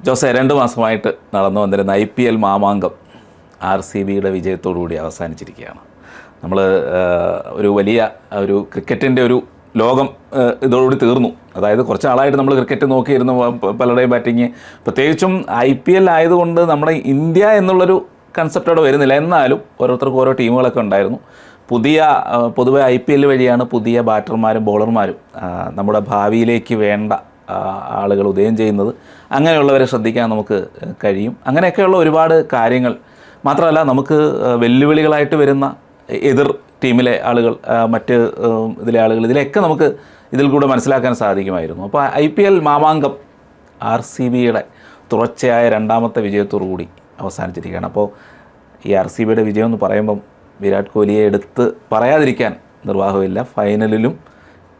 Jose 2 മാസമായിട്ട് നടന്നു വന്നിരുന്ന IPL മാമാങ്കം RCBയുടെ വിജയത്തോടുകൂടി അവസാനിച്ചിരിക്കുകയാണ്. നമ്മൾ ഒരു വലിയ ഒരു ക്രിക്കറ്റിൻ്റെ ഒരു ലോകം ഇതോടുകൂടി തീർന്നു. അതായത് കുറച്ച് നാളായിട്ട് നമ്മൾ ക്രിക്കറ്റ് നോക്കിയിരുന്നു, പലരുടെയും ബാറ്റിങ്, പ്രത്യേകിച്ചും IPL ആയതുകൊണ്ട് നമ്മുടെ ഇന്ത്യ എന്നുള്ളൊരു കൺസെപ്റ്റോടെ വരുന്നില്ല. എന്നാലും ഓരോരുത്തർക്കും ഓരോ ടീമുകളൊക്കെ ഉണ്ടായിരുന്നു. പൊതുവെ IPL വഴിയാണ് പുതിയ ബാറ്റർമാരും ബോളർമാരും നമ്മുടെ ഭാവിയിലേക്ക് വേണ്ട ആളുകൾ ഉദയം ചെയ്യുന്നത്. അങ്ങനെയുള്ളവരെ ശ്രദ്ധിക്കാൻ നമുക്ക് കഴിയും. അങ്ങനെയൊക്കെയുള്ള ഒരുപാട് കാര്യങ്ങൾ മാത്രമല്ല, നമുക്ക് വെല്ലുവിളികളായിട്ട് വരുന്ന എതിർ ടീമിലെ ആളുകൾ, മറ്റ് ഇതിലെ ആളുകൾ, ഇതിലെയൊക്കെ നമുക്ക് ഇതിൽ കൂടെ മനസ്സിലാക്കാൻ സാധിക്കുമായിരുന്നു. അപ്പോൾ IPL മാമാങ്കം RCBയുടെ തുടർച്ചയായ 2ാമത്തെ വിജയത്തോടു കൂടി അവസാനിച്ചിരിക്കുകയാണ്. അപ്പോൾ ഈ RCBയുടെ വിജയം എന്ന് പറയുമ്പം വിരാട് കോഹ്ലിയെ എടുത്ത് പറയാതിരിക്കാൻ നിർവാഹമില്ല. ഫൈനലിലും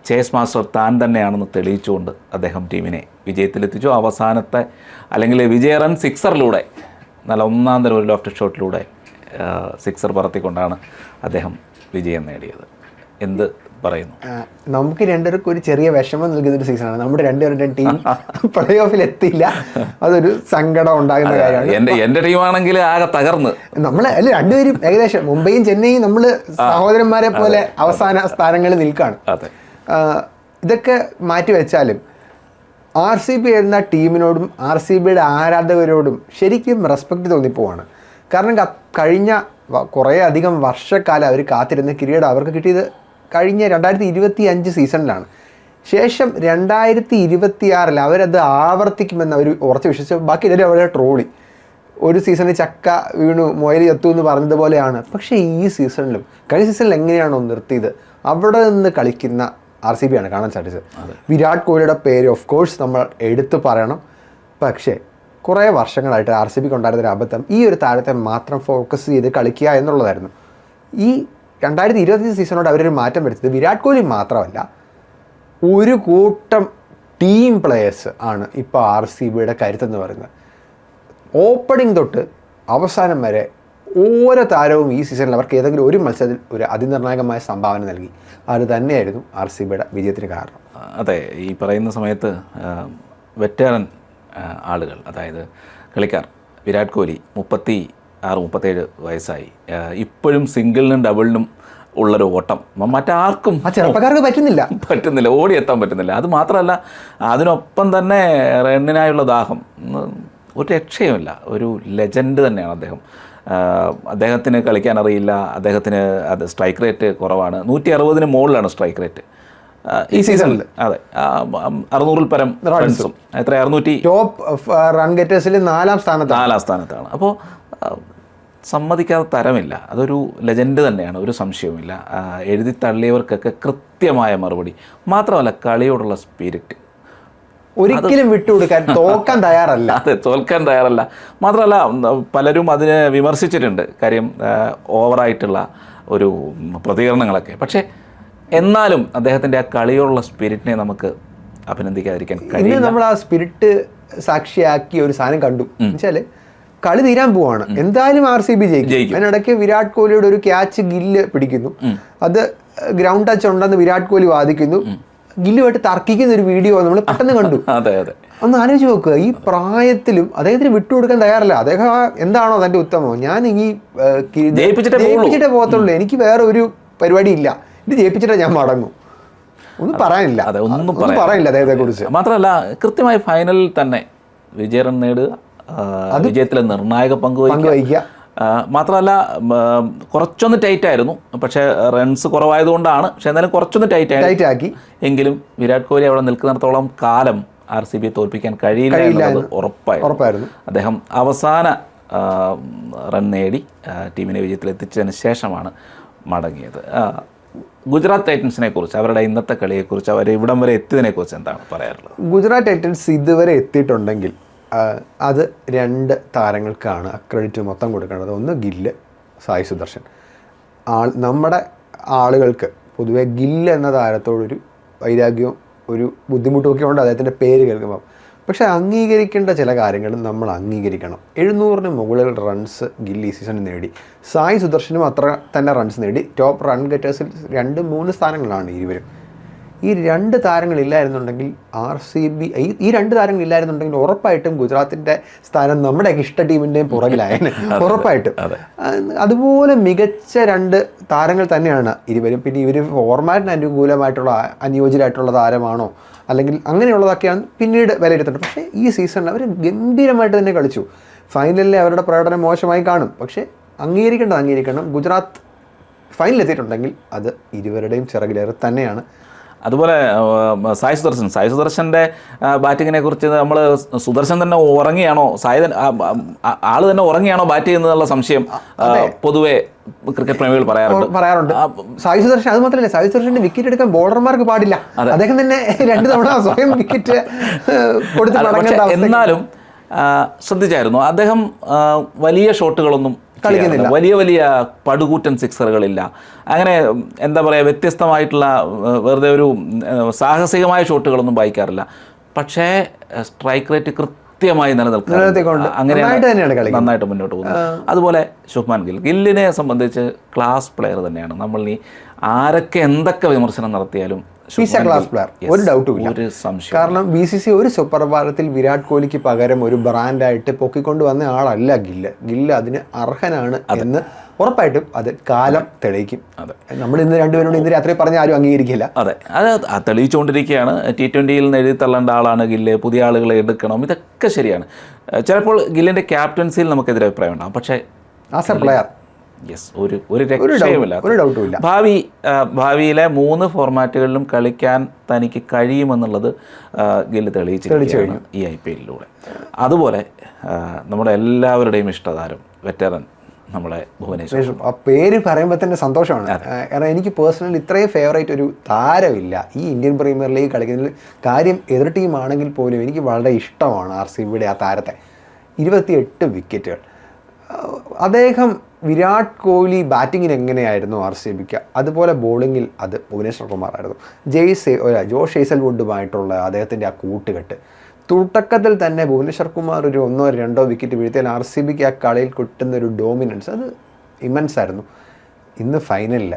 ചേസ് മാസ്റ്റർ താൻ തന്നെയാണെന്ന് തെളിയിച്ചുകൊണ്ട് അദ്ദേഹം ടീമിനെ വിജയത്തിലെത്തിച്ചു. അവസാനത്തെ അല്ലെങ്കിൽ വിജയ റൺ സിക്സറിലൂടെ, നല്ല ഒന്നാം തരം ഒരു ലോഫ്റ്റ് ഷോട്ടിലൂടെ സിക്സർ പറത്തിക്കൊണ്ടാണ് അദ്ദേഹം വിജയം നേടിയത്. എന്ത് പറയുന്നു? നമുക്ക് രണ്ടുപേർക്കും ഒരു ചെറിയ വിഷമം നൽകുന്ന ഒരു സീസണാണ്. നമ്മുടെ രണ്ടുപേരുടെ ടീം പ്ലേ ഓഫിൽ എത്തിയില്ല. അതൊരു സങ്കടം ഉണ്ടാകുന്ന കാര്യമാണ്. എൻ്റെ ടീമാണെങ്കിൽ ആകെ തകർന്ന്. നമ്മൾ അല്ല, രണ്ടുപേരും ഏകദേശം മുംബൈയും ചെന്നൈയും നമ്മൾ സഹോദരന്മാരെ പോലെ അവസാന സ്ഥാനങ്ങളിൽ നിൽക്കുകയാണ്. അതെ, ഇതൊക്കെ മാറ്റിവെച്ചാലും RCB എന്ന ടീമിനോടും RCBയുടെ ആരാധകരോടും ശരിക്കും റെസ്പെക്റ്റ് തോന്നിപ്പോവാണ്. കാരണം കഴിഞ്ഞ കുറേ അധികം വർഷക്കാലം അവർ കാത്തിരുന്ന കിരീടം അവർക്ക് കിട്ടിയത് കഴിഞ്ഞ 2025 സീസണിലാണ്. ശേഷം 2026 അവരത് ആവർത്തിക്കുമെന്ന് അവർ ഉറച്ചു വിശ്വസിച്ച് ബാക്കി എല്ലാവരും അവരെ ട്രോളി. ഒരു സീസണിൽ ചക്ക വീണു മുയൽ ചത്തു എന്ന് പറഞ്ഞതുപോലെയാണ്. പക്ഷേ ഈ സീസണിലും കഴിഞ്ഞ സീസണിൽ എങ്ങനെയാണോ നിർത്തിയത്, അവിടെ നിന്ന് കളിക്കുന്ന RCB ആണ് കാണാൻ സാധിച്ചത്. വിരാട് കോഹ്ലിയുടെ പേര് ഓഫ് കോഴ്സ് നമ്മൾ എടുത്തു പറയണം. പക്ഷേ കുറേ വർഷങ്ങളായിട്ട് RCBക്ക് ഉണ്ടായിരുന്നൊരു അബദ്ധം ഈ ഒരു താരത്തെ മാത്രം ഫോക്കസ് ചെയ്ത് കളിക്കുക എന്നുള്ളതായിരുന്നു. ഈ 2025 സീസണോട് അവരൊരു മാറ്റം വരുത്തിയത് വിരാട് കോഹ്ലി മാത്രമല്ല, ഒരു കൂട്ടം ടീം പ്ലെയേഴ്സ് ആണ് ഇപ്പോൾ RCBയുടെ കരുത്തെന്ന് പറയുന്നത്. ഓപ്പണിംഗ് തൊട്ട് അവസാനം വരെ ഓരോ താരവും ഈ സീസണിൽ അവർക്ക് ഏതെങ്കിലും ഒരു മത്സരത്തിൽ ഒരു അതിനിർണായകമായ സംഭാവന നൽകി. അത് തന്നെയായിരുന്നു RCBയുടെ വിജയത്തിന് കാരണം. അതെ, ഈ പറയുന്ന സമയത്ത് വെറ്ററൻ ആളുകൾ, അതായത് കളിക്കാർ, വിരാട് കോഹ്ലി 36-37 വയസ്സായി, ഇപ്പോഴും സിംഗിളിനും ഡബിളിനും ഉള്ളൊരു ഓട്ടം മറ്റാർക്കും ചെറുപ്പക്കാർക്ക് പറ്റുന്നില്ല, ഓടിയെത്താൻ പറ്റുന്നില്ല. അത് മാത്രമല്ല, അതിനൊപ്പം തന്നെ റണ്ണിനായുള്ള ദാഹം, ഒരു രക്ഷയുമില്ല. ഒരു ലെജൻഡ് തന്നെയാണ് അദ്ദേഹം. അദ്ദേഹത്തിന് കളിക്കാൻ അറിയില്ല, അദ്ദേഹത്തിന് അത് സ്ട്രൈക്ക് റേറ്റ് കുറവാണ്. 160 മുകളിലാണ് സ്ട്രൈക്ക് റേറ്റ് ഈ സീസണിൽ. അതെ, 600-ൽ പരം റൺസും, എത്ര 600 ടോപ്പ് റൺ ഗെറ്റേഴ്സിൽ 4ാം സ്ഥാനത്താണ്. അപ്പോൾ സമ്മതിക്കാത്ത തരമില്ല. അതൊരു ലെജൻഡ് തന്നെയാണ്, ഒരു സംശയവുമില്ല. എഴുതി തള്ളിയവർക്കൊക്കെ കൃത്യമായ മറുപടി. മാത്രമല്ല, കളിയോടുള്ള സ്പിരിറ്റ് ഒരിക്കലും വിട്ടുകൊടുക്കാൻ, തോൽക്കാൻ തയ്യാറല്ല. അതെ, തോൽക്കാൻ തയ്യാറല്ല. മാത്രമല്ല, പലരും അതിനെ വിമർശിച്ചിട്ടുണ്ട്, കാര്യം ഓവറായിട്ടുള്ള ഒരു പ്രതികരണങ്ങളൊക്കെ. പക്ഷേ എന്നാലും അദ്ദേഹത്തിൻ്റെ ആ കളിയോടുള്ള സ്പിരിറ്റിനെ നമുക്ക് അഭിനന്ദിക്കാതിരിക്കാൻ കഴിയില്ല. നമ്മൾ ആ സ്പിരിറ്റ് സാക്ഷിയാക്കി ഒരു സാധനം കണ്ടു എന്നുവെച്ചാൽ, കളി തീരാൻ പോവാണ്, എന്തായാലും RCB ജയിക്കും. അതിനിടയ്ക്ക് വിരാട് കോഹ്ലിയുടെ ഒരു ക്യാച്ച് ഗില്ല് പിടിക്കുന്നു. അത് ഗ്രൗണ്ട് ടച്ച് ഉണ്ടെന്ന് വിരാട് കോഹ്ലി വാദിക്കുന്നു. ഗില്ലുമായിട്ട് തർക്കിക്കുന്ന ഒരു വീഡിയോ നമ്മൾ പെട്ടെന്ന് കണ്ടു. ഒന്ന് ആലോചിച്ച് നോക്കുക, ഈ പ്രായത്തിലും അദ്ദേഹത്തിന് വിട്ടുകൊടുക്കാൻ തയ്യാറല്ല. അദ്ദേഹം എന്താണോ അതിന്റെ ഉത്തമം, ഞാൻ ഈ ജയിപ്പിച്ചിട്ടേ പോകത്തുള്ളൂ, എനിക്ക് വേറെ ഒരു പരിപാടി ഇല്ല, ഇത് ജയിപ്പിച്ചിട്ടേ ഞാൻ മടങ്ങും. ഒന്നും പറയാനില്ല, ഒന്നും പറയാനില്ല അദ്ദേഹത്തെ കുറിച്ച്. മാത്രമല്ല, കൃത്യമായി ഫൈനലിൽ തന്നെ വിജയം നേടുക, വിജയത്തിലെ നിർണായക പങ്ക് വഹിക്കുക. മാത്രമല്ല, കുറച്ചൊന്ന് ടൈറ്റ് ആയിരുന്നു, പക്ഷേ റൺസ് കുറവായതുകൊണ്ടാണ്. പക്ഷെ എന്നാലും കുറച്ചൊന്ന് ടൈറ്റ് ആക്കി. എങ്കിലും വിരാട് കോഹ്ലി അവിടെ നിൽക്കുന്നിടത്തോളം കാലം RCB തോൽപ്പിക്കാൻ കഴിയില്ല എന്നുള്ളത് ഉറപ്പായിരുന്നു. അദ്ദേഹം അവസാന റൺ നേടി ടീമിനെ വിജയത്തിലെത്തിച്ചതിന് ശേഷമാണ് മടങ്ങിയത്. ഗുജറാത്ത് ടൈറ്റൻസിനെ കുറിച്ച്, അവരുടെ ഇന്നത്തെ കളിയെക്കുറിച്ച്, അവർ ഇവിടം വരെ എത്തിയതിനെക്കുറിച്ച് എന്താണ് പറയാറുള്ളത്? ഗുജറാത്ത് ടൈറ്റൻസ് ഇതുവരെ എത്തിയിട്ടുണ്ടെങ്കിൽ അത് 2 താരങ്ങൾക്കാണ് ക്രെഡിറ്റ് മൊത്തം കൊടുക്കേണ്ടത്. ഒന്ന് ഗില്ല്, സായി സുദർശൻ. നമ്മുടെ ആളുകൾക്ക് പൊതുവെ ഗില്ല് എന്ന താരത്തോടൊരു വൈരാഗ്യവും ഒരു ബുദ്ധിമുട്ടുമൊക്കെ ഉണ്ട് അദ്ദേഹത്തിൻ്റെ പേര് കേൾക്കുമ്പം. പക്ഷേ അംഗീകരിക്കേണ്ട ചില കാര്യങ്ങളും നമ്മൾ അംഗീകരിക്കണം. 700-ന് മുകളിൽ റൺസ് ഗില്ല് ഈ സീസണിൽ നേടി. സായി സുദർശനും അത്ര തന്നെ റൺസ് നേടി. ടോപ്പ് റൺ ഗെറ്റേഴ്സിൽ 2-3 സ്ഥാനങ്ങളാണ് ഇരുവരും. ഈ രണ്ട് താരങ്ങളില്ലായിരുന്നുണ്ടെങ്കിൽ RCB ഈ രണ്ട് താരങ്ങളില്ലായിരുന്നുണ്ടെങ്കിൽ ഉറപ്പായിട്ടും ഗുജറാത്തിൻ്റെ സ്ഥാനം നമ്മുടെയൊക്കെ ഇഷ്ട ടീമിൻ്റെയും പുറകിലായേനെ, ഉറപ്പായിട്ടും. അതുപോലെ മികച്ച രണ്ട് താരങ്ങൾ തന്നെയാണ് ഇരുവരും. പിന്നെ ഇവർ ഫോർമാറ്റിന് അനുയോജ്യരായിട്ടുള്ള താരമാണോ അല്ലെങ്കിൽ അങ്ങനെയുള്ളതൊക്കെയാണ് പിന്നീട് വിലയിരുത്തേണ്ടത്. പക്ഷേ ഈ സീസണിൽ അവർ ഗംഭീരമായിട്ട് തന്നെ കളിച്ചു. ഫൈനലിൽ അവരുടെ പ്രകടനം മോശമായി കാണും, പക്ഷേ അംഗീകരിക്കണം. ഗുജറാത്ത് ഫൈനലെത്തിയിട്ടുണ്ടെങ്കിൽ അത് ഇരുവരുടെയും ചിറകിലേറെ തന്നെയാണ്. അതുപോലെ സായി സുദർശൻ്റെ ബാറ്റിങ്ങിനെ കുറിച്ച് നമ്മൾ സുദർശൻ തന്നെ ഉറങ്ങിയാണോ, ആള് തന്നെ ഉറങ്ങിയാണോ ബാറ്റ് ചെയ്യുന്നതെന്നുള്ള സംശയം പൊതുവെ ക്രിക്കറ്റ് പ്രേമികൾ പറയാറുണ്ട്. സായി സുദർശൻ അത് മാത്രമല്ല, സായി സുദർശന്റെ വിക്കറ്റ് എടുക്കാൻ ബോളർമാർക്ക് പാടില്ല. അദ്ദേഹം തന്നെ 2 തവണ സ്വയം വിക്കറ്റ് കൊടുത്ത്. എന്നാലും ശ്രദ്ധിച്ചായിരുന്നു, അദ്ദേഹം വലിയ ഷോട്ടുകളൊന്നും കളിക്കുന്നില്ല, വലിയ പടുകൂറ്റൻ സിക്സറുകളില്ല. അങ്ങനെ എന്താ പറയുക, വ്യത്യസ്തമായിട്ടുള്ള വെറുതെ ഒരു സാഹസികമായ ഷോട്ടുകളൊന്നും വായിക്കാറില്ല. പക്ഷേ സ്ട്രൈക്ക് റേറ്റ് കൃത്യമായി നിലനിൽക്കുന്നത്, അങ്ങനെയാണ് നന്നായിട്ട് മുന്നോട്ട് പോകുന്നത്. അതുപോലെ ശുഭ്മാൻ ഗില്ലിനെ സംബന്ധിച്ച് ക്ലാസ് പ്ലെയർ തന്നെയാണ്. നമ്മൾ ഈ ആരൊക്കെ എന്തൊക്കെ വിമർശനം നടത്തിയാലും ക്ലാസ് പ്ലെയർ, ഒരു ഡൗട്ടും ഇല്ല. കാരണം BCCI ഒരു സുപ്രഭാതത്തിൽ വിരാട് കോഹ്ലിക്ക് പകരം ഒരു ബ്രാൻഡായിട്ട് പൊക്കിക്കൊണ്ട് വന്ന ആളല്ല ഗില്ല് അതിന് അർഹനാണ് എന്ന് ഉറപ്പായിട്ടും അത് കാലം തെളിയിക്കും. നമ്മൾ ഇന്ന് രണ്ടുപേരോട് ഇന്ന് രാത്രി പറഞ്ഞ ആരും അംഗീകരിക്കില്ല. അത് തെളിയിച്ചുകൊണ്ടിരിക്കുകയാണ്. T20യിൽ നിന്ന് എഴുതി തള്ളേണ്ട ആളാണ് ഗില്ല്, പുതിയ ആളുകളെ എടുക്കണം, ഇതൊക്കെ ശരിയാണ്. ചിലപ്പോൾ ഗില്ലിൻ്റെ ക്യാപ്റ്റൻസിയിൽ നമുക്കെതിരെ അഭിപ്രായം ഉണ്ടാകും, പക്ഷേ ആസ് എ പ്ലെയർ ഒരു രക്ഷയുമില്ല. ഭാവിയിലെ 3 ഫോർമാറ്റുകളിലും കളിക്കാൻ തനിക്ക് കഴിയുമെന്നുള്ളത് ഗില്ല് തെളിയിച്ചിരിക്കുകയാണ് ഈ IPL-ലൂടെ. അതുപോലെ നമ്മുടെ എല്ലാവരുടെയും ഇഷ്ടതാരം വെറ്ററൻ നമ്മുടെ ഭുവനേശ്വർ. ആ പേര് പറയുമ്പോൾ തന്നെ സന്തോഷമാണ്. കാരണം എനിക്ക് പേഴ്സണലി ഇത്രയും ഫേവറേറ്റ് ഒരു താരമില്ല ഈ ഇന്ത്യൻ പ്രീമിയർ ലീഗ് കളിക്കുന്നതിൽ. കാര്യം എതിർ ടീമാണെങ്കിൽ പോലും എനിക്ക് വളരെ ഇഷ്ടമാണ് RCBയുടെ ആ താരത്തെ. 28 വിക്കറ്റുകൾ. അദ്ദേഹം വിരാട് കോഹ്ലി ബാറ്റിങ്ങിന് എങ്ങനെയായിരുന്നു RCBക്ക്, അതുപോലെ ബോളിങ്ങിൽ അത് ഭുവനേശ്വർ കുമാറായിരുന്നു. ജോഷ് ഹേസൽവുഡുമായിട്ടുള്ള അദ്ദേഹത്തിൻ്റെ ആ കൂട്ടുകെട്ട്, തുടക്കത്തിൽ തന്നെ ഭുവനേശ്വർ കുമാർ ഒരു 1-2 വിക്കറ്റ് വീഴ്ത്തിയാൽ RCBക്ക് ആ കളിയിൽ കിട്ടുന്ന ഒരു ഡോമിനൻസ് അത് ഇമൻസ് ആയിരുന്നു. ഇന്ന് ഫൈനലിൽ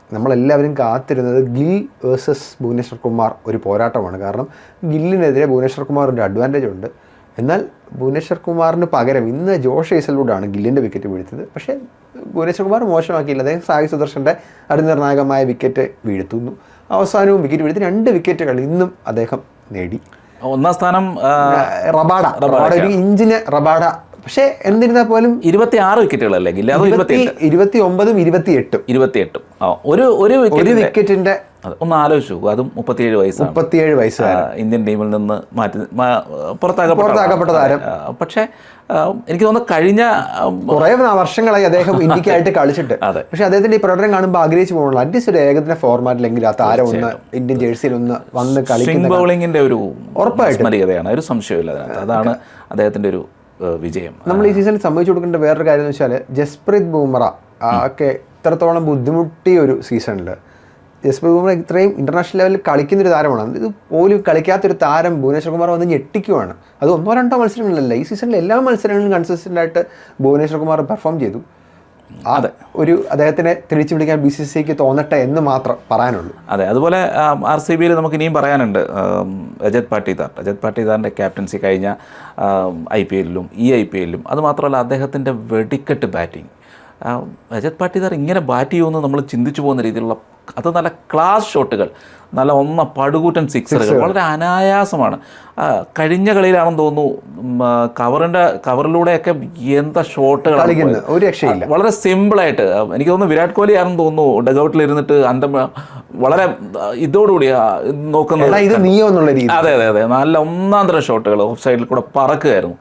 നമ്മളെല്ലാവരും കാത്തിരുന്നത് ഗിൽ വേഴ്സസ് ഭുവനേശ്വർ കുമാർ ഒരു പോരാട്ടമാണ്. കാരണം ഗില്ലിനെതിരെ ഭുവനേശ്വർ കുമാർ ഒരു അഡ്വാൻറ്റേജ് ഉണ്ട്. എന്നാൽ ഭുവനേശ്വർ കുമാറിന് പകരം ഇന്ന് ജോഷ് ഹേസൽവുഡാണ് ഗില്ലിൻ്റെ വിക്കറ്റ് വീഴ്ത്തിയത്. പക്ഷേ ഭുവനേശ്വർ കുമാർ മോശമാക്കിയില്ല. അദ്ദേഹം സായി സുദർശൻ്റെ അതിനിർണായകമായ വിക്കറ്റ് വീഴ്ത്തുന്നു. അവസാനവും വിക്കറ്റ് വീഴ്ത്തി 2 വിക്കറ്റുകൾ ഇന്നും അദ്ദേഹം നേടി. ഒന്നാം സ്ഥാനം റബാഡ ഒരു ഇഞ്ചിന് റബാഡ. പക്ഷേ എന്നിരുന്നാൽ പോലും 26 വിക്കറ്റുകളല്ലേ ഗില്ല? 29ഉം 28ഉം ഒരു വിക്കറ്റിന്റെ ഒന്ന് ആലോചിച്ചു. അതും 37 വയസ്സ് ഇന്ത്യൻ ടീമിൽ നിന്ന് പുറത്താക്കപ്പെട്ട താരം. പക്ഷേ എനിക്ക് തോന്നുന്നു കഴിഞ്ഞ കുറേ വർഷങ്ങളായി അദ്ദേഹം ഇന്ത്യക്കായിട്ട് കളിച്ചിട്ട്. പക്ഷെ അദ്ദേഹത്തിന്റെ ഈ പ്രകടനം കാണുമ്പോൾ ആഗ്രഹിച്ചു പോകണല്ലോ, അറ്റ്ലീസ്റ്റ് ഒരു ഏകദിന ഫോർമാറ്റിലെങ്കിലും ആ താരം ഒന്ന് ഇന്ത്യൻ ജേഴ്സിയിൽ ഒന്ന് വന്ന് കളിക്കുന്ന ബൗളിങ്ങിന്റെ ഒരു ഉറപ്പായിട്ടും ഒരു സംശയമില്ല അതിനകത്ത്. അതാണ് അദ്ദേഹത്തിന്റെ ഒരു വിജയം. നമ്മൾ ഈ സീസണിൽ സംഭവിച്ചു കൊടുക്കേണ്ട വേറൊരു കാര്യം എന്ന് വെച്ചാൽ ജസ്പ്രീത് ബുംറ ഒക്കെ ഇത്രത്തോളം ബുദ്ധിമുട്ടിയ ഒരു സീസണിൽ ജസ്പ്രീത് ബുംറ ഇത്രയും ഇൻ്റർനാഷണൽ ലെവലിൽ കളിക്കുന്നൊരു താരമാണ്. ഇത് പോലും കളിക്കാത്തൊരു താരം ഭുവനേശ്വർ കുമാർ വന്ന് ഞെട്ടിക്കുവാണ്. അത് 1-2 മത്സരങ്ങളിലല്ല, ഈ സീസണിൽ എല്ലാ മത്സരങ്ങളിലും കൺസിസ്റ്റൻ്റ് ആയിട്ട് ഭുവനേശ്വർ കുമാർ പെർഫോം ചെയ്തു. ഒരു അദ്ദേഹത്തിനെ തിരിച്ചു പിടിക്കാൻ BCCIക്ക് തോന്നട്ടെ എന്ന് മാത്രം പറയാനുള്ളൂ. അതുപോലെ RCBയിൽ നമുക്ക് ഇനിയും പറയാനുണ്ട്. രജത് പാട്ടീദാറിൻ്റെ ക്യാപ്റ്റൻസി കഴിഞ്ഞ IPL-ലും ഈ IPL-ലും. അതുമാത്രമല്ല അദ്ദേഹത്തിൻ്റെ വെടിക്കെട്ട് ബാറ്റിംഗ്. രജത് പാട്ടീദാർ ഇങ്ങനെ ബാറ്റ് ചെയ്യുമെന്ന് നമ്മൾ ചിന്തിച്ചു പോകുന്ന രീതിയിലുള്ള അത് നല്ല ക്ലാസ് ഷോട്ടുകൾ, നല്ല പടുകൂറ്റൻ സിക്സറുകൾ, വളരെ അനായാസമാണ്. കഴിഞ്ഞ കളിയിലാണെന്ന് തോന്നുന്നു കവറിലൂടെയൊക്കെ എന്താ ഷോട്ടുകൾ, ഒരു രക്ഷയില്ല. വളരെ സിമ്പിളായിട്ട്. എനിക്ക് തോന്നുന്നു വിരാട് കോഹ്ലി ആണെന്ന് തോന്നുന്നു ഡഗൗട്ടിൽ ഇരുന്നിട്ട് വളരെ ഇതോടുകൂടി നോക്കുന്നത്. അതെ നല്ല ഒന്നാം തരം ഷോട്ടുകൾ ഓഫ് സൈഡിൽ കൂടെ പറക്കുകയായിരുന്നു.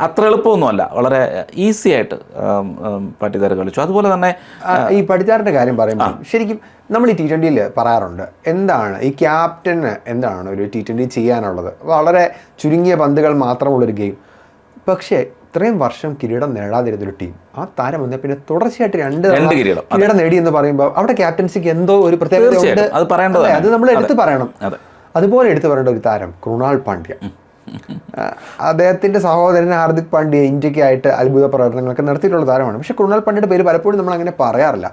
അത്ര എളുപ്പമൊന്നുമല്ല, വളരെ ഈസി ആയിട്ട് പാട്ടീദാർ കളിച്ചു. അതുപോലെ തന്നെ ഈ പാട്ടീദാറിൻ്റെ കാര്യം പറയുമ്പോൾ ശരിക്കും നമ്മൾ ഈ T20യിൽ പറയാറുണ്ട്, എന്താണ് ഈ ക്യാപ്റ്റന് എന്താണ് ഒരു T20 ചെയ്യാനുള്ളത്, വളരെ ചുരുങ്ങിയ പന്തുകൾ മാത്രമുള്ളൊരു ഗെയിം. പക്ഷേ ഇത്രയും വർഷം കിരീടം നേടാതിരുന്നൊരു ടീം, ആ താരം വന്ന പിന്നെ തുടർച്ചയായിട്ട് 2 കിരീടം നേടി എന്ന് പറയുമ്പോൾ അവിടെ ക്യാപ്റ്റൻസിക്ക് എന്തോ ഒരു പ്രത്യേകത, അത് നമ്മൾ എടുത്തു പറയണം. അതുപോലെ എടുത്തു പറയേണ്ട ഒരു താരം കൃണാൽ പാണ്ഡ്യ. അദ്ദേഹത്തിൻ്റെ സഹോദരൻ ഹാർദിക് പാണ്ഡ്യ ഇന്ത്യക്കായിട്ട് അത്ഭുത പ്രവർത്തനങ്ങളൊക്കെ നടത്തിയിട്ടുള്ള താരമാണ്. പക്ഷേ കൃണാൽ പാണ്ഡ്യയുടെ പേര് പലപ്പോഴും നമ്മൾ അങ്ങനെ പറയാറില്ല.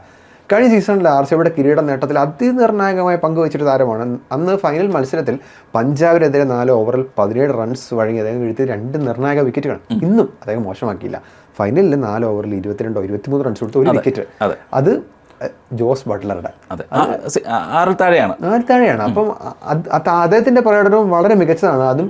കഴിഞ്ഞ സീസണിൽ RCBയുടെ കിരീട നേട്ടത്തിൽ അതിനിർണായകമായ പങ്കുവച്ചിട്ട് താരമാണ്. അന്ന് ഫൈനൽ മത്സരത്തിൽ പഞ്ചാബിനെതിരെ 4 ഓവറിൽ 17 റൺസ് വഴങ്ങി അദ്ദേഹം വീഴ്ത്തിയ 2 നിർണായക വിക്കറ്റുകൾ ഇന്നും അദ്ദേഹം മോശമാക്കിയില്ല. ഫൈനലിൽ 4 ഓവറിൽ 22 23 റൺസ് കൊടുത്ത ഒരു വിക്കറ്റ്, അത് ജോസ് ബട്ട്ലറുടെ ആറിൽ താഴെയാണ്. അപ്പം അദ്ദേഹത്തിൻ്റെ പ്രകടനവും വളരെ മികച്ചതാണ്. അതും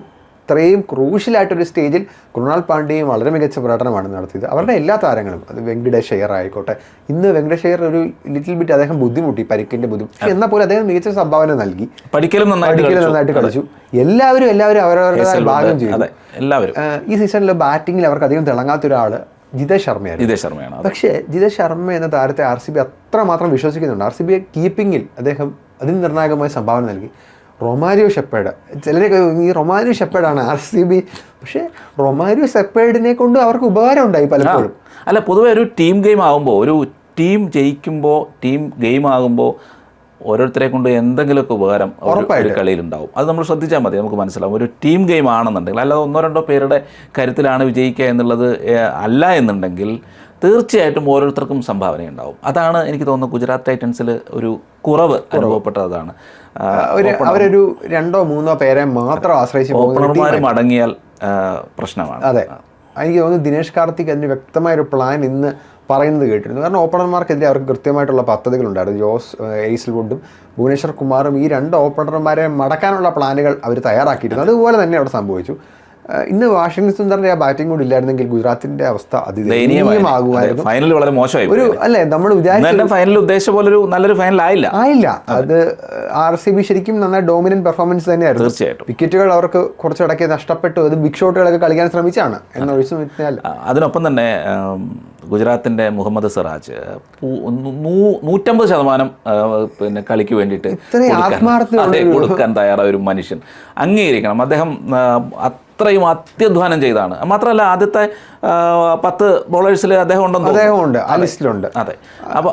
ഇത്രയും ക്രൂഷ്യലായിട്ടൊരു സ്റ്റേജിൽ കൃണാൽ പാണ്ഡ്യയും വളരെ മികച്ച പ്രകടനമാണ് നടത്തിയത്. അവരുടെ എല്ലാ താരങ്ങളും, അത് വെങ്കടേഷ് അയ്യർ ആയിക്കോട്ടെ, ഇന്ന് വെങ്കടേഷ് അയ്യർ ഒരു ലിറ്റിൽ ബിറ്റ് അദ്ദേഹം ബുദ്ധിമുട്ടി, പരിക്കിൻ്റെ ബുദ്ധിമുട്ട്, എന്നാൽ പോലും അദ്ദേഹം മികച്ച സംഭാവന നൽകി. പഠിക്കലും നന്നായിട്ട് കളിച്ചു. എല്ലാവരും അവരവരുടേതായ ഭാഗം ചെയ്തു. എല്ലാവരും ഈ സീസണിൽ ബാറ്റിങ്ങിൽ അവർക്ക് അധികം തിളങ്ങാത്ത ഒരാൾ ജിതേഷ് ശർമ്മയാണ്. പക്ഷേ ജിതേഷ് ശർമ്മ എന്ന താരത്തെ RCB അത്രമാത്രം വിശ്വസിക്കുന്നുണ്ട്. RCB കീപ്പിങ്ങിൽ അദ്ദേഹം അതിന് നിർണായകമായ സംഭാവന നൽകി. റൊമാരിയോ ഷെപ്പേഡ്, ചിലരൊക്കെ ഈ റൊമാരിയോ ഷെപ്പേഡാണ് RCB, പക്ഷേ റൊമാരിയോ ഷെപ്പേഡിനെ കൊണ്ട് അവർക്ക് ഉപകാരം ഉണ്ടായി പലപ്പോഴും. അല്ല, പൊതുവെ ഒരു ടീം ഗെയിം ആകുമ്പോൾ, ഒരു ടീം ജയിക്കുമ്പോൾ, ടീം ഗെയിം ആകുമ്പോൾ ഓരോരുത്തരെ കൊണ്ട് എന്തെങ്കിലുമൊക്കെ ഉപകാരം ഒരു കളിയിലുണ്ടാവും. അത് നമ്മൾ ശ്രദ്ധിച്ചാൽ മതി, നമുക്ക് മനസ്സിലാവും. ഒരു ടീം ഗെയിം ആണെന്നുണ്ടെങ്കിൽ, അല്ലാതെ 1-2 പേരുടെ കരുത്തിലാണ് വിജയിക്കുക എന്നുള്ളത് അല്ല എന്നുണ്ടെങ്കിൽ തീർച്ചയായിട്ടും ഓരോരുത്തർക്കും സംഭാവനയുണ്ടാവും. അതാണ് എനിക്ക് തോന്നുന്നത് ഗുജറാത്ത് ടൈറ്റൻസിൽ ഒരു കുറവ് അനുഭവപ്പെട്ടതാണ്. അവരൊരു 2-3 പേരെ മാത്രം ആശ്രയിച്ച് ഓപ്പണർമാർ മടങ്ങിയാൽ പ്രശ്നമാണ്. അതെ, എനിക്ക് തോന്നുന്നു ദിനേഷ് കാർത്തിക് അതിന് വ്യക്തമായൊരു പ്ലാൻ ഇന്ന് പറയുന്നത് കേട്ടിരുന്നു. കാരണം ഓപ്പണർമാർക്കെതിരെ അവർക്ക് കൃത്യമായിട്ടുള്ള പദ്ധതികളുണ്ടായിരുന്നു. ജോസ് എയ്സൽവുഡും ഭുവനേശ്വർ കുമാറും ഈ 2 ഓപ്പണർമാരെ മടക്കാനുള്ള പ്ലാനുകൾ അവർ തയ്യാറാക്കിയിരുന്നു. അതുപോലെ തന്നെ അവിടെ സംഭവിച്ചു. ഇന്ന് വാഷിംഗ്ടൺ സുന്ദറിന്റെ ആ ബാറ്റിംഗ് കൂടി ഇല്ലായിരുന്നെങ്കിൽ ഗുജറാത്തിന്റെ അവസ്ഥ അതിദയനീയമാകുമായിരുന്നു. ഫൈനൽ വളരെ മോശമായി. അല്ലേ, നമ്മൾ വിചാരിച്ച ഫൈനൽ ഉദ്ദേശിച്ച പോലെ നല്ലൊരു ഫൈനൽ ആയില്ല. അത് RCB ശരിക്കും നന്നായി ഡോമിനന്റ് പെർഫോമൻസ് തന്നെയായിരുന്നു. തീർച്ചയായിട്ടും വിക്കറ്റുകൾ അവർക്ക് കുറച്ചിടയ്ക്ക് നഷ്ടപ്പെട്ടു. അത് ബിഗ് ഷോട്ടുകളൊക്കെ കളിക്കാൻ ശ്രമിച്ചാണ് എന്നൊഴിച്ചു നിന്നാൽ. അതിനൊപ്പം തന്നെ ഗുജറാത്തിൻ്റെ മുഹമ്മദ് സിറാജ് 150% പിന്നെ കളിക്ക് വേണ്ടിയിട്ട് കൊടുക്കാൻ തയ്യാറായ ഒരു മനുഷ്യൻ, അംഗീകരിക്കണം. അദ്ദേഹം അത്രയും അത്യധ്വാനം ചെയ്താണ്. മാത്രമല്ല ആദ്യത്തെ 10 ബോളേഴ്സിൽ അദ്ദേഹം ഉണ്ടെന്ന്. അതെ, അപ്പോൾ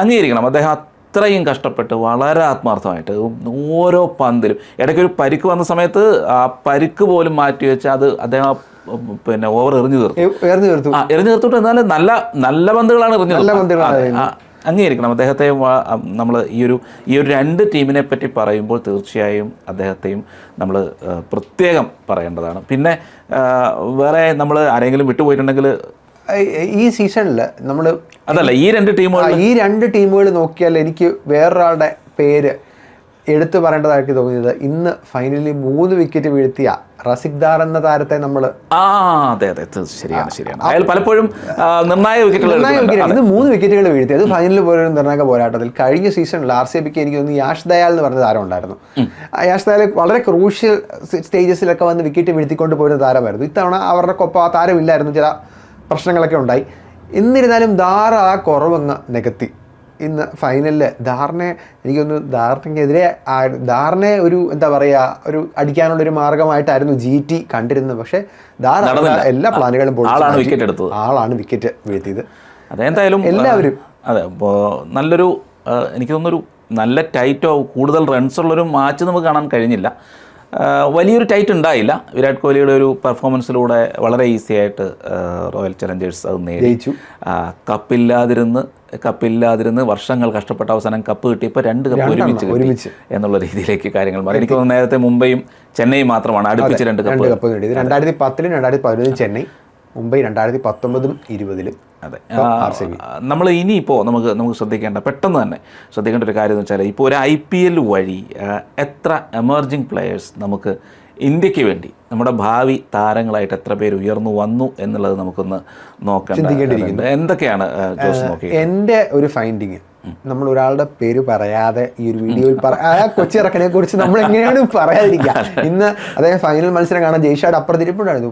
അംഗീകരിക്കണം. അദ്ദേഹം അത്രയും കഷ്ടപ്പെട്ട് വളരെ ആത്മാർത്ഥമായിട്ട് ഓരോ പന്തിലും, ഇടയ്ക്കൊരു പരിക്ക് വന്ന സമയത്ത് ആ പരിക്ക് പോലും മാറ്റി വെച്ച് അത് അദ്ദേഹം പിന്നെ ഓവർ എറിഞ്ഞു തീർത്തു. എന്നാലും നല്ല പന്തുകളാണ് എറിഞ്ഞത്. അംഗീകരിക്കണം അദ്ദേഹത്തെ. നമ്മൾ ഈ ഒരു 2 ടീമിനെ പറ്റി പറയുമ്പോൾ തീർച്ചയായും അദ്ദേഹത്തെയും നമ്മൾ പ്രത്യേകം പറയേണ്ടതാണ്. പിന്നെ വേറെ നമ്മൾ ആരെങ്കിലും വിട്ടുപോയിട്ടുണ്ടെങ്കിൽ ഈ സീസണിൽ നമ്മൾ അതല്ല, ഈ 2 ടീമുകൾ നോക്കിയാൽ എനിക്ക് വേറൊരാളുടെ പേര് എടുത്തു പറയേണ്ടതായിട്ട് തോന്നിയത്, ഇന്ന് ഫൈനലിൽ 3 വിക്കറ്റ് വീഴ്ത്തിയ റസിഖ്ദാർ എന്ന താരത്തെ നമ്മൾ അതെ ശരിയാണ്. അയാൾ പലപ്പോഴും നിർണായക വിക്കറ്റുകൾ ഇന്ന് 3 വിക്കറ്റുകൾ വീഴ്ത്തി. അത് ഫൈനലിൽ പോലൊരു നിർണായക പോരാട്ടത്തിൽ. കഴിഞ്ഞ സീസണിൽ RCBക്ക് എനിക്ക് തോന്നുന്നു യാഷ് ദയാൽ എന്ന് പറഞ്ഞ താരം ഉണ്ടായിരുന്നു. യാഷ് ദയാൽ വളരെ ക്രൂഷ്യൽ സ്റ്റേജസിലൊക്കെ വന്ന് വിക്കറ്റ് വീഴ്ത്തിക്കൊണ്ട് പോരുന്ന താരമായിരുന്നു. ഇത്തവണ അവരുടെ ഒപ്പം ആ താരമില്ലായിരുന്നു, ചില പ്രശ്നങ്ങളൊക്കെ ഉണ്ടായി. എന്നിരുന്നാലും ധാർ ആ കുറവങ്ങ് നികത്തി. ഇന്ന് ഫൈനലിൽ ധാറിനെ, എനിക്കൊന്ന് ധാറിനെതിരെ ധാറിനെ ഒരു എന്താ പറയുക, ഒരു അടിക്കാനുള്ളൊരു മാർഗമായിട്ടായിരുന്നു GT കണ്ടിരുന്നത്. പക്ഷേ ധാർ എല്ലാ പ്ലാനുകളും ആളാണ് വിക്കറ്റ് വീഴ്ത്തിയത്. അതെന്തായാലും എല്ലാവരും അതെ, നല്ലൊരു എനിക്ക് തോന്നുന്നൊരു നല്ല ടൈറ്റോ കൂടുതൽ റൺസുള്ളൊരു മാച്ച് നമുക്ക് കാണാൻ കഴിഞ്ഞില്ല. വലിയൊരു ടൈറ്റ് ഉണ്ടായില്ല. വിരാട് കോഹ്ലിയുടെ ഒരു പെർഫോമൻസിലൂടെ വളരെ ഈസി ആയിട്ട് റോയൽ ചലഞ്ചേഴ്സ് അത് നേടിച്ചു. കപ്പില്ലാതിരുന്ന് വർഷങ്ങൾ കഷ്ടപ്പെട്ട അവസാനം കപ്പ് കിട്ടിയപ്പോൾ 2 കപ്പ് ഒരുമിച്ച് എന്നുള്ള രീതിയിലേക്ക് കാര്യങ്ങൾ മാറി. എനിക്ക് തോന്നുന്നു നേരത്തെ മുംബൈയും ചെന്നൈയും മാത്രമാണ് അടുപ്പിച്ച് 2 കപ്പ് നേടിയത്. 2010-ലും 2011-ലും ചെന്നൈ, മുംബൈ 2019-ഉം 20-ലും. അതെ, നമ്മൾ ഇനിയിപ്പോൾ നമുക്ക് പെട്ടെന്ന് തന്നെ ശ്രദ്ധിക്കേണ്ട ഒരു കാര്യം എന്ന് വെച്ചാൽ, ഇപ്പോൾ ഒരു IPL വഴി എത്ര എമർജിങ് പ്ലെയേഴ്സ് നമുക്ക് ഇന്ത്യക്ക് വേണ്ടി, നമ്മുടെ ഭാവി താരങ്ങളായിട്ട് എത്ര പേര് ഉയർന്നു വന്നു എന്നുള്ളത് നമുക്കൊന്ന് നോക്കേണ്ടത്. എന്തൊക്കെയാണ് ജോസ് നോക്കി? എൻ്റെ ഒരു ഫൈൻഡിങ്, നമ്മൾ ഒരാളുടെ പേര് പറയാതെ ഈ ഒരു വീഡിയോയിൽ ആ കൊച്ചിറക്കനെ കുറിച്ച് നമ്മൾ എങ്ങനെയാണ് പറയാതിരിക്കുക. ഇന്ന് അദ്ദേഹം ഫൈനൽ മത്സരം കാണാൻ ജയ്ഷാഡ് അപ്പുറത്തിരിപ്പുണ്ടായിരുന്നു.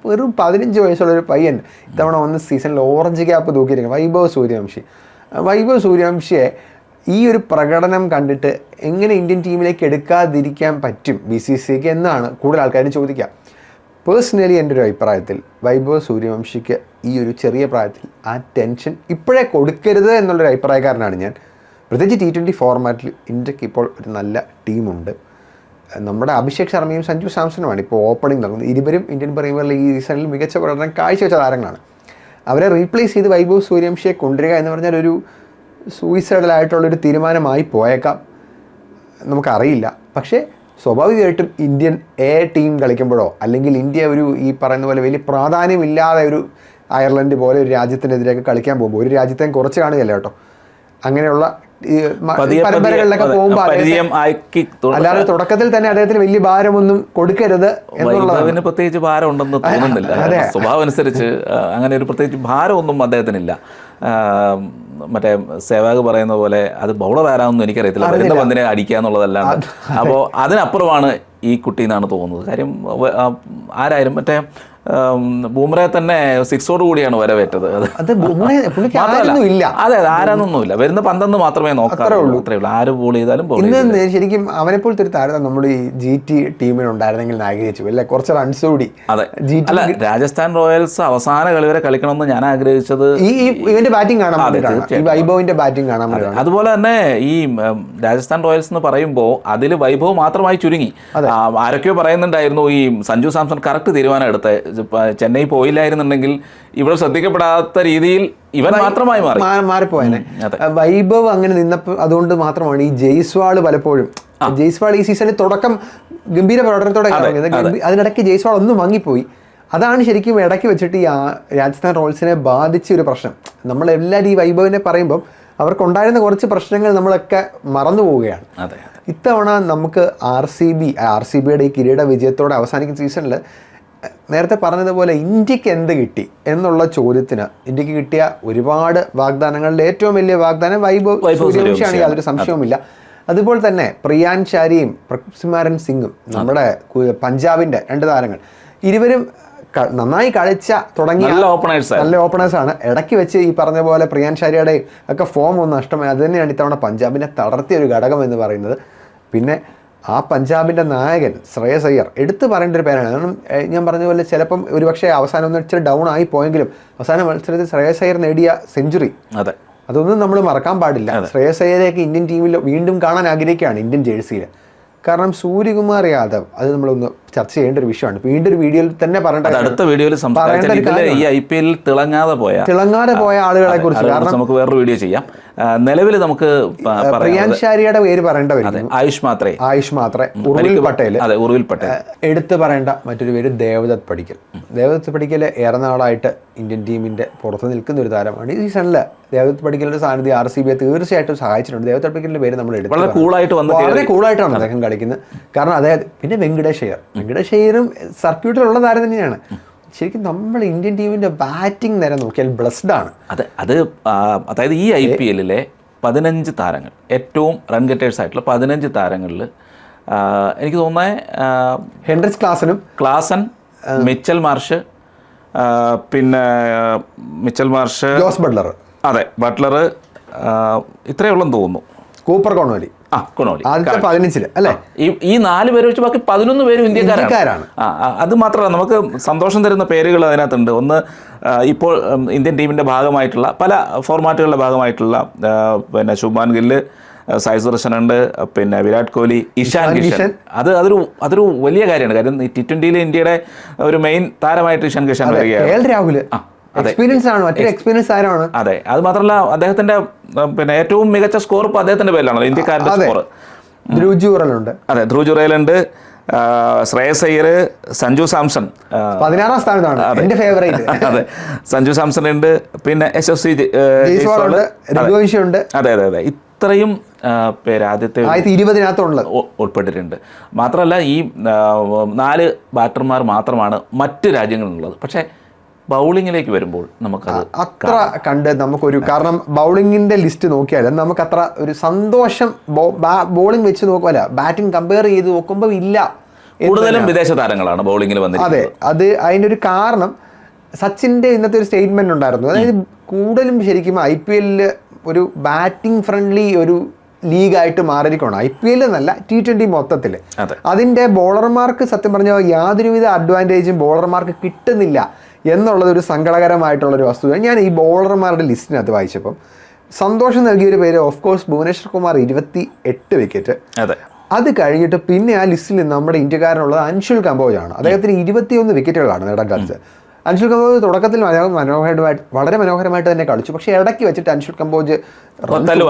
വെറും 15 വയസ്സുള്ള ഒരു പയ്യൻ ഇത്തവണ സീസണിൽ ഓറഞ്ച് ക്യാപ്പ് തൂക്കിയിരിക്കുന്നത് വൈഭവ് സൂര്യവംശിയെ ഈ ഒരു പ്രകടനം കണ്ടിട്ട് എങ്ങനെ ഇന്ത്യൻ ടീമിലേക്ക് എടുക്കാതിരിക്കാൻ പറ്റും BCCക്ക് എന്നാണ് കൂടുതൽ ആൾക്കാരും ചോദിക്കുക. പേഴ്സണലി എൻ്റെ ഒരു അഭിപ്രായത്തിൽ വൈഭവ് സൂര്യവംശിക്ക് ഈ ഒരു ചെറിയ പ്രായത്തിൽ ആ ടെൻഷൻ ഇപ്പോഴേ കൊടുക്കരുത് എന്നുള്ളൊരു അഭിപ്രായക്കാരനാണ് ഞാൻ. പ്രത്യേകിച്ച് T20 ഫോർമാറ്റിൽ ഇന്ത്യക്ക് ഇപ്പോൾ ഒരു നല്ല ടീമുണ്ട്. നമ്മുടെ അഭിഷേക് ശർമ്മയും സഞ്ജു സാംസണുമാണ് ഇപ്പോൾ ഓപ്പണിംഗ് നടക്കുന്നത്. ഇരുവരും ഇന്ത്യൻ പ്രീമിയർ ലീഗ് ഈ സീസണിൽ മികച്ച പ്രകടനം കാഴ്ചവെച്ച താരങ്ങളാണ്. അവരെ റീപ്ലേസ് ചെയ്ത് വൈഭവ് സൂര്യവംശിയെ കൊണ്ടുവരിക എന്ന് പറഞ്ഞാൽ ഒരു സൂയിസൈഡലായിട്ടുള്ളൊരു തീരുമാനമായി പോയേക്കാം, നമുക്കറിയില്ല. പക്ഷേ സ്വാഭാവികമായിട്ടും ഇന്ത്യൻ ടീം കളിക്കുമ്പോഴോ അല്ലെങ്കിൽ ഇന്ത്യ ഒരു ഈ പറയുന്ന പോലെ വലിയ പ്രാധാന്യമില്ലാതെ ഒരു അയർലൻഡ് പോലെ ഒരു രാജ്യത്തിനെതിരെയൊക്കെ കളിക്കാൻ പോകുമ്പോൾ, ഒരു രാജ്യത്തെ കുറച്ച് കാണുകയല്ല കേട്ടോ, അങ്ങനെയുള്ള പരമ്പരകളിലൊക്കെ പോകുമ്പോൾ അല്ലാതെ തുടക്കത്തിൽ തന്നെ അദ്ദേഹത്തിന് വലിയ ഭാരമൊന്നും കൊടുക്കരുത് എന്നുള്ളതിന് പ്രത്യേകിച്ച് ഭാരം ഉണ്ടെന്ന് തോന്നുന്നില്ല. സ്വഭാവം അനുസരിച്ച് അങ്ങനെ ഒരു പ്രത്യേകിച്ച് ഭാരമൊന്നും അദ്ദേഹത്തിനില്ല. മറ്റേ സേവാഗ് പറയുന്ന പോലെ അത് ബൗളർ ആരാണെന്നും എനിക്കറിയത്തില്ല, വരുന്ന പന്തിനെ അടിക്കുക എന്നുള്ളതല്ലാണ്ട്. അപ്പോൾ അതിനപ്പുറമാണ് ഈ കുട്ടി എന്നാണ് തോന്നുന്നത്. കാര്യം ആരായാലും മറ്റേ ബൂമറെ തന്നെ സിക്സോട് കൂടിയാണ് വരവേറ്റത്. അതെ, ആരാന്നൊന്നുമില്ല, വരുന്ന പന്തെന്ന് മാത്രമേ നോക്കാറുള്ളൂ, അത്രേ ഉള്ളൂ. ആര് ബോൾ ചെയ്താലും ഇന്ന് ശരിക്കും അവനെപ്പോലത്തെ ഒരു താരം നമ്മുടെ ഈ GT ടീമിനുണ്ടായിരുന്നെങ്കിൽ ആഗ്രഹിച്ചു അല്ലെ, കുറച്ച് റൺസ് കൂടി. അതെ, അല്ല രാജസ്ഥാൻ റോയൽസ് അവസാന കളി വരെ കളിക്കണമെന്ന് ഞാൻ ആഗ്രഹിച്ചത് ഈ ഇവന്റെ ബാറ്റിംഗ് കാണാൻ വേണ്ടിയിട്ടാണ്, വൈഭവിന്റെ ബാറ്റിംഗ് കാണാൻ വേണ്ടിയിട്ടാണ്. അതുപോലെ തന്നെ ഈ രാജസ്ഥാൻ റോയൽസ് എന്ന് പറയുമ്പോൾ അതിൽ വൈഭവ് മാത്രമായി ചുരുങ്ങി. ആരൊക്കെയോ പറയുന്നുണ്ടായിരുന്നു ഈ സഞ്ജു സാംസൺ കറക്റ്റ് തീരുമാനം എടുത്ത് ചെന്നൈ പോയില്ലായിരുന്നുണ്ടെങ്കിൽ ഇവിടെ ശ്രദ്ധിക്കപ്പെടാത്ത രീതിയിൽ ഇവൻ മാത്രമായി മാറിപ്പോയനെ. വൈഭവ് അങ്ങനെ നിന്നപ്പോൾ അതുകൊണ്ട് മാത്രമാണ് ഈ ജയ്സ്വാൾ പലപ്പോഴും, ജയ്സ്വാൾ ഈ സീസണിൽ തുടക്കം ഗംഭീര പ്രകടനത്തോടെ അതിനിടയ്ക്ക് ജയ്സ്വാൾ ഒന്നും വാങ്ങിപ്പോയി. അതാണ് ശരിക്കും ഇടയ്ക്ക് വെച്ചിട്ട് ഈ രാജസ്ഥാൻ റോയൽസിനെ ബാധിച്ച ഒരു പ്രശ്നം. നമ്മളെല്ലാവരും ഈ വൈഭവിനെ പറയുമ്പം അവർക്കുണ്ടായിരുന്ന കുറച്ച് പ്രശ്നങ്ങൾ നമ്മളൊക്കെ മറന്നു പോവുകയാണ്. ഇത്തവണ നമുക്ക് ആർ സി ബിയുടെ ഈ കിരീട വിജയത്തോടെ അവസാനിക്കുന്ന സീസണിൽ നേരത്തെ പറഞ്ഞതുപോലെ ഇന്ത്യക്ക് എന്ത് കിട്ടി എന്നുള്ള ചോദ്യത്തിന് ഇന്ത്യക്ക് കിട്ടിയ ഒരുപാട് വാഗ്ദാനങ്ങളുടെ ഏറ്റവും വലിയ വാഗ്ദാനം വൈഭവ് സൂര്യവംശിയാണ്, യാതൊരു സംശയവുമില്ല. അതുപോലെ തന്നെ പ്രിയാൻ ചാരിയും പ്രഭ്സിമാരൻ സിംഗും നമ്മുടെ പഞ്ചാബിൻ്റെ 2 താരങ്ങൾ, ഇരുവരും നന്നായി തുടങ്ങിയ നല്ല ഓപ്പണേഴ്സാണ്. ഇടയ്ക്ക് വെച്ച് ഈ പറഞ്ഞ പോലെ പ്രിയാൻ ചാരിയുടെ ഒക്കെ ഫോം ഒന്ന് നഷ്ടമായി. അത് തന്നെയാണ് ഇത്തവണ പഞ്ചാബിനെ തളർത്തിയ ഒരു ഘടകം എന്ന് പറയുന്നത്. പിന്നെ ആ പഞ്ചാബിൻ്റെ നായകൻ ശ്രേയസ് അയ്യർ എടുത്തു പറയേണ്ട ഒരു പേരാണ്. കാരണം ഞാൻ പറഞ്ഞ പോലെ ചിലപ്പം ഒരുപക്ഷെ അവസാനം ഒന്ന് ഇച്ചിരി ഡൗൺ ആയി പോയെങ്കിലും അവസാന മത്സരത്തിൽ ശ്രേയസ് അയ്യർ നേടിയ സെഞ്ചുറി, അതൊന്നും നമ്മൾ മറക്കാൻ പാടില്ല. ശ്രേയസ് അയ്യരെയൊക്കെ ഇന്ത്യൻ ടീമിൽ വീണ്ടും കാണാൻ ആഗ്രഹിക്കുകയാണ്, ഇന്ത്യൻ ജേഴ്സിയിൽ. കാരണം സൂര്യകുമാർ യാദവ്, അത് നമ്മളൊന്ന് ചർച്ച ചെയ്യേണ്ട ഒരു വിഷയമാണ്. വീണ്ടും ഒരു വീഡിയോയിൽ തന്നെ അടുത്ത വീഡിയോയിൽ ഈ IPL തിളങ്ങാതെ പോയ ആളുകളെ കുറിച്ച്, കാരണം നമുക്ക് വേറൊരു വീഡിയോ ചെയ്യാം. നിലവിൽ നമുക്ക് പ്രിയാൻ ചാരിയുടെ പേര് പറയേണ്ട വരും, ആയുഷ് മാത്രേ, ഉർവിൽ പട്ടേൽ. എടുത്തു പറയേണ്ട മറ്റൊരു പേര് ദേവദത്ത് പടിക്കൽ. ഏറെ നാളായിട്ട് ഇന്ത്യൻ ടീമിന്റെ പുറത്ത് നിൽക്കുന്ന ഒരു താരമാണ്. ഈ സീസണിൽ ദേവദത്ത് പടിക്കലിന്റെ സാന്നിധ്യം RCBയെ തീർച്ചയായിട്ടും സഹായിച്ചിട്ടുണ്ട്. ദേവദത്ത് പടിക്കലിന്റെ പേര് നമ്മൾ എടുത്തു, വളരെ കൂളായിട്ടാണ് അദ്ദേഹം കളിക്കുന്നത്. കാരണം അദ്ദേഹം പിന്നെ വെങ്കടേഷ് അയ്യറും സർക്യൂട്ടിലുള്ള താരം തന്നെയാണ്. ശരിക്കും നമ്മൾ ഇന്ത്യൻ ടീമിന്റെ ബാറ്റിംഗ് നേരെ നോക്കിയാൽ ബ്ലസ്ഡ് ആണ്. അതായത് ഈ IPL 15 താരങ്ങൾ, ഏറ്റവും റൺ ഗെറ്റേഴ്സ് ആയിട്ടുള്ള 15 താരങ്ങളിൽ എനിക്ക് തോന്നുന്നത് ഹെൻറിച്ച് ക്ലാസൻ, മിച്ചൽ മാർഷ്, പിന്നെ ജോസ് ബട്ട്ലർ, ബട്ട്ലർ, ഇത്രയേ ഉള്ളെന്ന് തോന്നുന്നു. കൂപ്പർ കോണോലി ആദ്യത്തെ 15 അല്ലേ? ഈ 4 പേര് വെച്ച് ബാക്കി 11 പേരും ഇന്ത്യക്കാരാണ്. അത് മാത്രമല്ല, നമുക്ക് സന്തോഷം തരുന്ന പേരുകൾ അതിനകത്തുണ്ട്. ഒന്ന്, ഇപ്പോൾ ഇന്ത്യൻ ടീമിൻ്റെ ഭാഗമായിട്ടുള്ള പല ഫോർമാറ്റുകളുടെ ഭാഗമായിട്ടുള്ള പിന്നെ ശുഭ്മാൻ ഗില്ല്, സായ് സുദർശനുണ്ട്, പിന്നെ വിരാട് കോഹ്ലി, ഇഷാൻ കിഷൻ. അതൊരു വലിയ കാര്യമാണ്. കാര്യം T20 ഇന്ത്യയുടെ ഒരു മെയിൻ താരമായിട്ട് ഇഷാൻ കിഷൻ വരികയാണ്. രാഹുൽ എക്സ്പീരിയൻസ് ആണ്, മറ്റൊരു എക്സ്പീരിയൻസ് ആരാണ്. അതെ, അത് മാത്രമല്ല അദ്ദേഹത്തിന്റെ പിന്നെ ഏറ്റവും മികച്ച സ്കോർ ഇപ്പോൾ അദ്ദേഹത്തിന്റെ പേരിലാണല്ലോ, ഇന്ത്യക്കാരുടെ സ്കോർ. ധ്രുവ് ജുറേലുണ്ട്, ശ്രേയസ് അയ്യർ, സഞ്ജു സാംസൺ 16ാം സ്ഥാനത്താണ്, എന്റെ ഫേവറേറ്റ്. അതെ, സഞ്ജു സാംസൺ ഉണ്ട്, പിന്നെ SSC ഉണ്ട്. അതെ, ഇത്രയും പേര് ആദ്യത്തെ 20 ഉൾപ്പെട്ടിട്ടുണ്ട്. മാത്രമല്ല ഈ 4 ബാറ്റർമാർ മാത്രമാണ് മറ്റ് രാജ്യങ്ങളിലുള്ളത്. പക്ഷേ ബൗളിങ്ങിലേക്ക് വരുമ്പോൾ നമുക്കത് അത്ര കണ്ട് നമുക്കൊരു, കാരണം ബൗളിങ്ങിന്റെ ലിസ്റ്റ് നോക്കിയാൽ നമുക്ക് അത്ര ഒരു സന്തോഷം ബോളിംഗ് വെച്ച് നോക്കുമല്ല, ബാറ്റിംഗ് കമ്പയർ ചെയ്ത് നോക്കുമ്പോൾ ഇല്ല. കൂടുതലും വിദേശ താരങ്ങളാണ് ബൗളിങ്ങിൽ വന്നത്. അതെ, അത് അതിൻ്റെ ഒരു കാരണം സച്ചിൻ്റെ ഇന്നത്തെ ഒരു സ്റ്റേറ്റ്മെന്റ് ഉണ്ടായിരുന്നു. അതായത് കൂടുതലും ശരിക്കും IPL ഒരു ബാറ്റിംഗ് ഫ്രണ്ട്ലി ഒരു ലീഗായിട്ട് മാറിയിരിക്കണം. IPL എന്നല്ല, T20 മൊത്തത്തിൽ. അതിൻ്റെ ബോളർമാർക്ക് സത്യം പറഞ്ഞാൽ യാതൊരുവിധ അഡ്വാൻറ്റേജും ബോളർമാർക്ക് കിട്ടുന്നില്ല എന്നുള്ളതൊരു സങ്കടകരമായിട്ടുള്ളൊരു വസ്തുത. ഞാൻ ഈ ബോളർമാരുടെ ലിസ്റ്റിനകത്ത് വായിച്ചപ്പം സന്തോഷം നൽകിയൊരു പേര് of course Bhuvneshwar Kumar 28 wicket. അത് കഴിഞ്ഞിട്ട് പിന്നെ ആ ലിസ്റ്റിൽ നമ്മുടെ ഇന്ത്യക്കാരനുള്ളത് അൻഷുൽ കമ്പോജാണ്. അദ്ദേഹത്തിന് 21 വിക്കറ്റുകളാണ് നേടാൻ സാധിച്ചത്. അൻഷുൽ കമ്പോജ് തുടക്കത്തിൽ വളരെ മനോഹരമായിട്ട് തന്നെ കളിച്ചു. പക്ഷേ ഇടയ്ക്ക് വെച്ചിട്ട് അൻഷുൽ കമ്പോജ്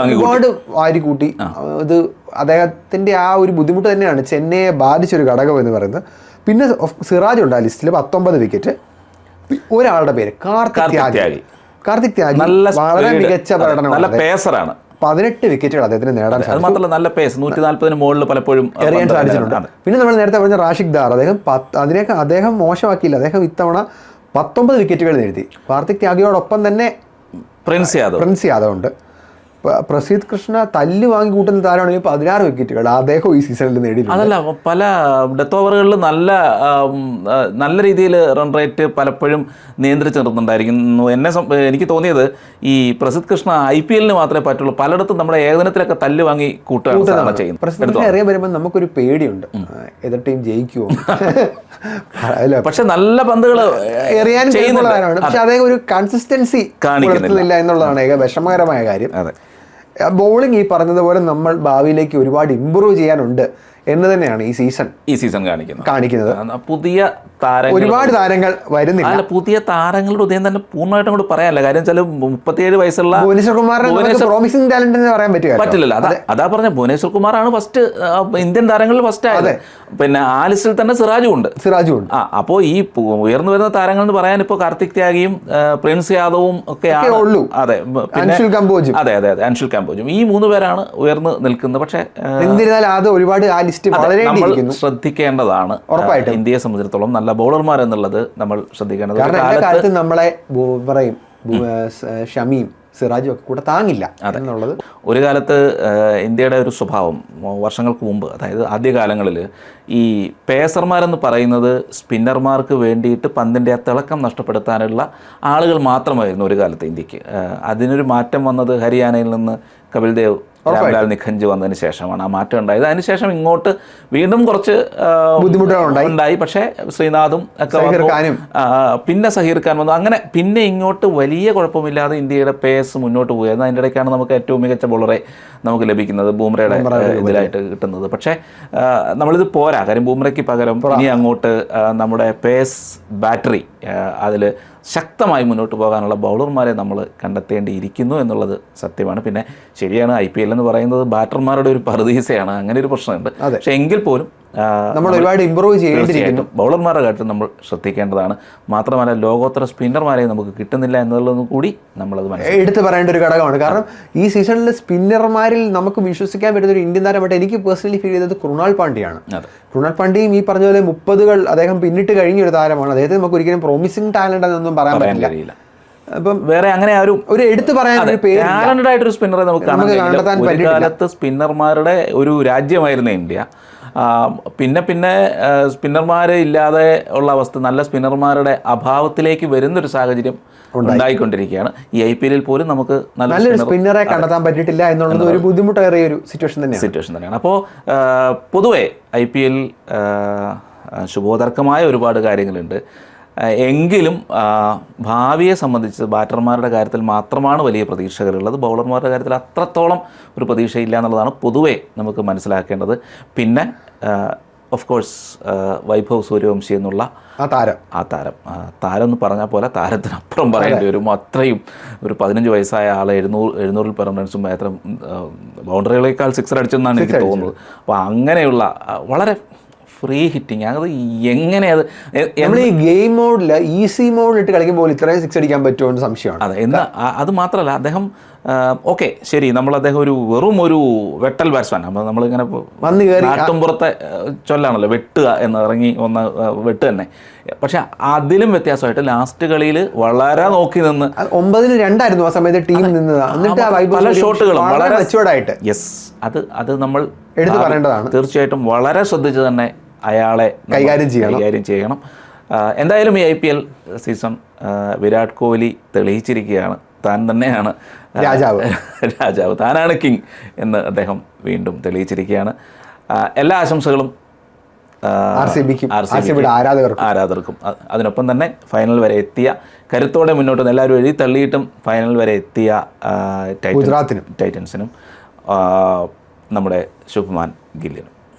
ഒരുപാട് വാരിക്കൂട്ടി. ഇത് അദ്ദേഹത്തിൻ്റെ ആ ഒരു ബുദ്ധിമുട്ട് തന്നെയാണ് ചെന്നൈയെ ബാധിച്ചൊരു ഘടകം എന്ന് പറയുന്നത്. പിന്നെ സിറാജ് ഉണ്ട് ആ ലിസ്റ്റിൽ 19 വിക്കറ്റ്. ഒരാളുടെ പേര് കാർത്തിക് ത്യാഗി വളരെ മികച്ച പ്രകടനമാണ്. 18 വിക്കറ്റുകൾ അദ്ദേഹത്തിന് നേടാൻ സാധിച്ചു. നല്ല പേസ് 140 മുകളിൽ പലപ്പോഴും എറിയാൻ സാധിച്ചിട്ടുണ്ട്. പിന്നെ നമ്മൾ നേരത്തെ പറഞ്ഞ റാഷിഖ് ദാർ, അദ്ദേഹം മോശമാക്കിയില്ല. അദ്ദേഹം ഇത്തവണ 19 വിക്കറ്റുകൾ നേടി. കാർത്തിക് ത്യാഗിയോടൊപ്പം തന്നെ പ്രിൻസ് യാദവ് ഉണ്ട്. പ്രസീദ് കൃഷ്ണ തല്ല് വാങ്ങി കൂട്ടുന്ന താരമാണെങ്കിൽ 16 വിക്കറ്റുകൾ അദ്ദേഹം ഈ സീസണിൽ നേടിയിട്ടുണ്ട്. അതല്ല, പല ഡെത്ത് ഓവറുകളിൽ നല്ല രീതിയിൽ റൺ റേറ്റ് പലപ്പോഴും നിയന്ത്രിച്ച് നിർത്തുന്നുണ്ടായിരിക്കുന്നു. എനിക്ക് തോന്നിയത് ഈ പ്രസിദ്ധ് കൃഷ്ണ IPL മാത്രമേ പറ്റുള്ളൂ. പലയിടത്തും നമ്മുടെ ഏകദിനത്തിലൊക്കെ തല്ല് വാങ്ങി കൂട്ടുകയാണ് ചെയ്യുന്നത്. പ്രസിദ്ധ് എറിയാൻ വരുമ്പോൾ നമുക്കൊരു പേടിയുണ്ട്, എതിർ ടീം ജയിക്കുമോ. പക്ഷെ നല്ല പന്തുകൾ എറിയാൻ ചെയ്യുന്നതാണ്. പക്ഷെ അദ്ദേഹം ഒരു കൺസിസ്റ്റൻസി കാണിക്കുന്നില്ല എന്നുള്ളതാണ് വിഷമകരമായ കാര്യം. ബൗളിംഗ് ഈ പറഞ്ഞതുപോലെ നമ്മൾ ഭാവിയിലേക്ക് ഒരുപാട് ഇമ്പ്രൂവ് ചെയ്യാനുണ്ട് എന്ന് തന്നെയാണ് ഈ സീസൺ കാണിക്കുന്നത്. പുതിയ ഒരുപാട് താരങ്ങൾ വരുന്നില്ല. പുതിയ താരങ്ങളുടെ ഉദയം തന്നെ പൂർണ്ണമായിട്ടും കൂടി പറയാനില്ല. കാര്യം വെച്ചാൽ 37 വയസ്സുള്ള ഭുവനേശ്വർ കുമാറിനെ പ്രോമിസിംഗ് ടാലന്റ് എന്ന് പറയാൻ പറ്റില്ലല്ലോ. അതാ പറഞ്ഞ ഭുവനേശ്വർ കുമാറാണ് ഫസ്റ്റ് ഇന്ത്യൻ താരങ്ങളിൽ ഫസ്റ്റ് ആയത്. പിന്നെ ആ ലിസ്റ്റിൽ തന്നെ സിറാജും ഉണ്ട്. അപ്പോൾ ഈ ഉയർന്നു വരുന്ന താരങ്ങൾ എന്ന് പറയാൻ ഇപ്പോൾ കാർത്തിക് ത്യാഗിയും പ്രിൻസ് യാദവും ഒക്കെയാണ് ഉള്ളൂ. അതെ, അൻഷുൽ കമ്പോജും. അതെ, അൻഷുൽ കമ്പോജും. ഈ 3 പേരാണ് ഉയർന്നു നിൽക്കുന്നത്. പക്ഷേ എന്നിരുന്നാൽ അത് ഒരുപാട് നമ്മൾ ശ്രദ്ധിക്കേണ്ടതാണ്. ഇന്ത്യയെ സംബന്ധിച്ചിടത്തോളം നല്ല ബൗളർമാർ എന്നുള്ളത് നമ്മൾ ശ്രദ്ധിക്കേണ്ടത്. കാരണം നമ്മളെ ബുംറയും ഷമിയും സിറാജും ഒക്കെ കൂടെ താങ്ങില്ല എന്നുള്ളത്. ഒരു കാലത്ത് ഇന്ത്യയുടെ ഒരു സ്വഭാവം വർഷങ്ങൾക്ക് മുമ്പ്, അതായത് ആദ്യകാലങ്ങളിൽ ഈ പേസർമാരെന്ന് പറയുന്നത് സ്പിന്നർമാർക്ക് വേണ്ടിയിട്ട് പന്തിൻ്റെ ആ തിളക്കം നഷ്ടപ്പെടുത്താനുള്ള ആളുകൾ മാത്രമായിരുന്നു ഒരു കാലത്ത് ഇന്ത്യക്ക്. അതിനൊരു മാറ്റം വന്നത് ഹരിയാനയിൽ നിന്ന് കപിൽ ദേവ്, രാംലാൽ നിഖഞ്ച് വന്നതിന് ശേഷമാണ് ആ മാറ്റം ഉണ്ടായത്. അതിനുശേഷം ഇങ്ങോട്ട് വീണ്ടും കുറച്ച് ബുദ്ധിമുട്ടുകളുണ്ടായി. പക്ഷേ ശ്രീനാഥും ഒക്കെ പിന്നെ സഹീർ ഖാൻ വന്നു. അങ്ങനെ പിന്നെ ഇങ്ങോട്ട് വലിയ കുഴപ്പമില്ലാതെ ഇന്ത്യയുടെ പേസ് മുന്നോട്ട് പോയത്. അതിൻ്റെ ഇടയ്ക്കാണ് നമുക്ക് ഏറ്റവും മികച്ച ബോളറെ നമുക്ക് ലഭിക്കുന്നത്, ബൂംറയുടെ ഇതിലായിട്ട് കിട്ടുന്നത്. പക്ഷേ നമ്മളിത് പോരാ. കാര്യം ബൂംറയ്ക്ക് പകരം ഇനി അങ്ങോട്ട് നമ്മുടെ പേസ് ബാറ്ററി അതിൽ ശക്തമായി മുന്നോട്ട് പോകാനുള്ള ബൗളർമാരെ നമ്മൾ കണ്ടെത്തേണ്ടിയിരിക്കുന്നു എന്നുള്ളത് സത്യമാണ്. പിന്നെ ശരിയാണ്, IPL എന്ന് പറയുന്നത് ബാറ്റർമാരുടെ ഒരു പറുദീസയാണ്. അങ്ങനെ ഒരു പ്രശ്നമുണ്ട്. പക്ഷേ എങ്കിൽ പോലും നമ്മൾ ഒരുപാട് ഇമ്പ്രൂവ് ചെയ്യേണ്ടിയിരിക്കുന്നു. ബൗളർമാരുടെ കാര്യത്തിൽ നമ്മൾ ശ്രദ്ധിക്കേണ്ടതാണ്. മാത്രമല്ല ലോകോത്തര സ്പിന്നർമാരെ നമുക്ക് കിട്ടുന്നില്ല എന്നുള്ളതും കൂടി നമ്മളത് എടുത്തു പറയേണ്ട ഒരു ഘടകമാണ്. കാരണം ഈ സീസണിൽ സ്പിന്നർമാരിൽ നമുക്ക് വിശ്വസിക്കാൻ പറ്റുന്ന ഒരു ഇന്ത്യൻ താരമായിട്ട് എനിക്ക് പേഴ്സണലി ഫീൽ ചെയ്തത് കൃണാൽ പാണ്ഡ്യയാണ്. കൃണാൽ പാണ്ഡ്യയും ഈ പറഞ്ഞ പോലെ 30കൾ അദ്ദേഹം പിന്നിട്ട് കഴിഞ്ഞൊരു താരമാണ്. അദ്ദേഹത്തെ നമുക്ക് ഒരിക്കലും പ്രോമിസിംഗ് ടാലന്റ് എന്നൊന്നും പറയാൻ പറ്റില്ല. അപ്പം വേറെ അങ്ങനെ ഒരു എടുത്തു പറയാൻ ടാലന്റഡ് ആയിട്ടൊരു സ്പിന്നറെ നമുക്ക് കണ്ടെത്താൻ പറ്റില്ല. കാലത്ത് സ്പിന്നർമാരുടെ ഒരു രാജ്യമായിരുന്നു ഇന്ത്യ. പിന്നെ സ്പിന്നർമാർ ഇല്ലാതെ ഉള്ള അവസ്ഥ, നല്ല സ്പിന്നർമാരുടെ അഭാവത്തിലേക്ക് വരുന്നൊരു സാഹചര്യം ഉണ്ടായിക്കൊണ്ടിരിക്കുകയാണ്. ഈ IPL പോലും നമുക്ക് നല്ലൊരു സ്പിന്നറെ കണ്ടെത്താൻ പറ്റിയിട്ടില്ല എന്നുള്ളത് ഒരു ബുദ്ധിമുട്ടേറിയ ഒരു സിറ്റുവേഷൻ തന്നെയാണ്. അപ്പോൾ പൊതുവെ IPL ശുഭോദർക്കമായ ഒരുപാട് കാര്യങ്ങളുണ്ട്. എങ്കിലും ഭാവിയെ സംബന്ധിച്ച് ബാറ്റർമാരുടെ കാര്യത്തിൽ മാത്രമാണ് വലിയ പ്രതീക്ഷകളുള്ളത്. ബൗളർമാരുടെ കാര്യത്തിൽ അത്രത്തോളം ഒരു പ്രതീക്ഷയില്ല എന്നുള്ളതാണ് പൊതുവേ നമുക്ക് മനസ്സിലാക്കേണ്ടത്. പിന്നെ ഓഫ് കോഴ്സ് വൈഭവ് സൂര്യവംശി എന്നുള്ള ആ താരം എന്ന് പറഞ്ഞാൽ പോലെ താരത്തിനപ്പുറം പറയേണ്ടി വരും. അത്രയും ഒരു 15 വയസ്സായ ആളെ 700 പെർ റൺസും എത്ര ബൗണ്ടറികളേക്കാൾ സിക്സർ അടിച്ചെന്നാണ് എനിക്ക് തോന്നുന്നത്. അപ്പോൾ അങ്ങനെയുള്ള വളരെ ഫ്രീ ഹിറ്റിങ്, അത് എങ്ങനെയത് നമ്മൾ ഈ ഗെയിം മോഡിൽ ഈസി മോഡിലിട്ട് കളിക്കുമ്പോൾ ഇത്രയും സിക്സ് അടിക്കാൻ പറ്റുമോ എന്ന് സംശയമാണ്. അതെ, അത് മാത്രമല്ല അദ്ദേഹം ഓക്കെ ശരി, അദ്ദേഹം വെറും ഒരു വെട്ടൽ ബാറ്റ്സ്മാൻ. അപ്പോൾ നമ്മളിങ്ങനെ നാട്ടുംപുറത്തെ ചൊല്ലാണല്ലോ വെട്ടുക എന്ന്, ഇറങ്ങി വന്ന വെട്ട് തന്നെ. പക്ഷെ അതിലും വ്യത്യാസമായിട്ട് ലാസ്റ്റ് കളിയിൽ വളരെ നോക്കി നിന്ന് 9-2 ആ സമയത്ത് ടീം നിന്നത്. പല ഷോട്ടുകളും വളരെ മെച്ചുവേർഡായിട്ട്. യെസ്, അത് നമ്മൾ എടുത്തു പറയേണ്ടതാണ്. തീർച്ചയായിട്ടും വളരെ ശ്രദ്ധിച്ച് തന്നെ അയാളെ കൈകാര്യം ചെയ്യണം. എന്തായാലും ഈ IPL സീസൺ വിരാട് കോഹ്ലി തെളിയിച്ചിരിക്കുകയാണ്. താൻ തന്നെയാണ് രാജാവ്, താനാണ് കിങ് എന്ന് അദ്ദേഹം വീണ്ടും തെളിയിച്ചിരിക്കുകയാണ്. എല്ലാ ആശംസകളും ആരാധകർക്കും. അതിനൊപ്പം തന്നെ ഫൈനൽ വരെ എത്തിയ, കരുത്തോടെ മുന്നോട്ട് എല്ലാവരും എഴുതി തള്ളിയിട്ടും ഫൈനൽ വരെ എത്തിയ ടൈറ്റൻസിനും നമ്മുടെ ശുഭ്മാൻ ഗില്ലിനും.